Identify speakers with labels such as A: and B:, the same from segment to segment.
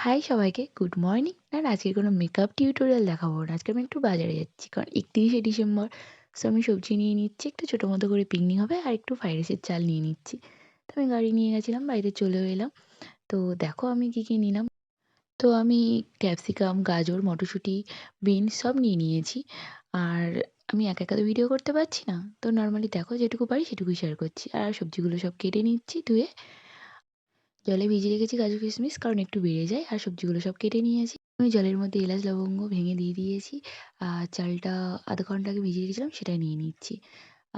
A: High সবাইকে, good morning. আর আজকের কোনো মেকআপ টিউটোরিয়াল দেখাবো না। আজকে আমি একটু বাজারে যাচ্ছি। কারণ 31শে ডিসেম্বর। সো আমি সবজি নিয়ে নিচ্ছি। একটু ছোটো মতো করে পিকনিক হবে আর একটু ফ্রাইড রাইসের চাল নিয়ে নিচ্ছি। তো আমি গাড়ি নিয়ে গেছিলাম, বাড়িতে চলেও এলাম। তো দেখো আমি কী নিলাম। তো আমি ক্যাপসিকাম, গাজর, মটরশুঁটি, বিনস সব নিয়ে নিয়েছি। আর আমি একা একা তো ভিডিও করতে পারছি না। তো নর্মালি দেখো যেটুকু পারি সেটুকুই শেয়ার করছি। আর সবজিগুলো সব কেটে নিচ্ছি ধুয়ে। জলে ভিজিয়ে রেখেছি কাজু কিশমিশ, কারণ একটু বেড়ে যায়। আর সবজিগুলো সব কেটে নিয়েছি। আমি জলের মধ্যে এলাচ লবঙ্গ ভেঙে দিয়ে দিয়েছি। আর চালটা আধা ঘন্টা আগে ভিজিয়ে রেখেছিলাম, সেটা নিয়ে নিচ্ছি।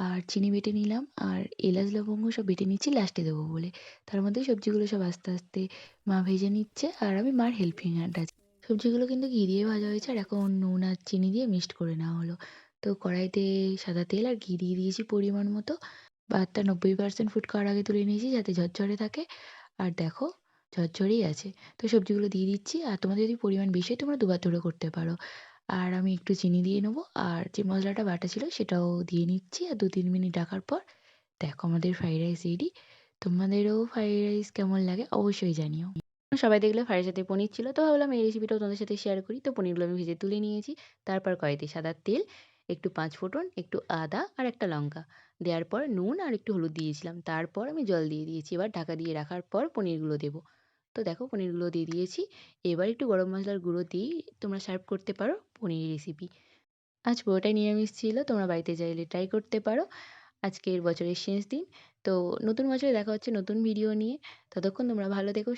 A: আর চিনি বেটে নিলাম, আর এলাচ লবঙ্গ সব বেটে নিচ্ছি লাস্টে দেবো বলে। তার মধ্যে সবজিগুলো সব আস্তে আস্তে মা ভেজে নিচ্ছে, আর আমি মার হেল্পিং হ্যান্ড আছি। সবজিগুলো কিন্তু ঘি দিয়ে ভাজা হয়েছে, আর এখন নুন আর চিনি দিয়ে মিক্সড করে নেওয়া হলো। তো কড়াইতে সাদা তেল আর ঘি দিয়ে দিয়েছি পরিমাণ মতো। ভাতটা 90% ফুট করার আগে তুলে নিয়েছি, যাতে ঝরঝরে থাকে। আর দেখো ঝরঝরেই আছে। তো সবজিগুলো দিয়ে দিচ্ছি। আর তোমাদের যদি পরিমাণ বেশি হয় তোমরা দুবার ধরে করতে পারো। আর আমি একটু চিনি দিয়ে নেবো, আর যে মশলাটা বাটা ছিল সেটাও দিয়ে নিচ্ছি। আর 2-3 মিনিট রাখার পর দেখো আমাদের ফ্রাইড রাইস রেডি। তোমাদেরও ফ্রাইড রাইস কেমন লাগে অবশ্যই জানিও। সবাই দেখলে ফ্রাইডের সাথে পনির ছিল, তো ভাবলাম এই রেসিপিটাও তোমাদের সাথে শেয়ার করি। তো পনিরগুলো আমি ভেজে তুলে নিয়েছি। তারপর কড়াইতে সাদা তেল, একটু 5 ফোড়ন, একটু আদা আর একটা লঙ্কা দেওয়ার পর নুন আর একটু হলুদ দিয়েছিলাম। তারপর আমি জল দিয়ে দিয়েছি। এবার ঢাকা দিয়ে রাখার পর পনিরগুলো দেবো। তো দেখো পনিরগুলো দিয়ে দিয়েছি। এবার একটু গরম মশলার গুঁড়ো দিয়েই তোমরা সার্ভ করতে পারো পনির রেসিপি। আজ পুরোটাই নিরামিষ ছিল, তোমরা বাড়িতে চাইলে ট্রাই করতে পারো। আজকের বছরের শেষ দিন। তো নতুন বছরে দেখা হচ্ছে নতুন ভিডিও নিয়ে। ততক্ষণ তোমরা ভালো থেকো।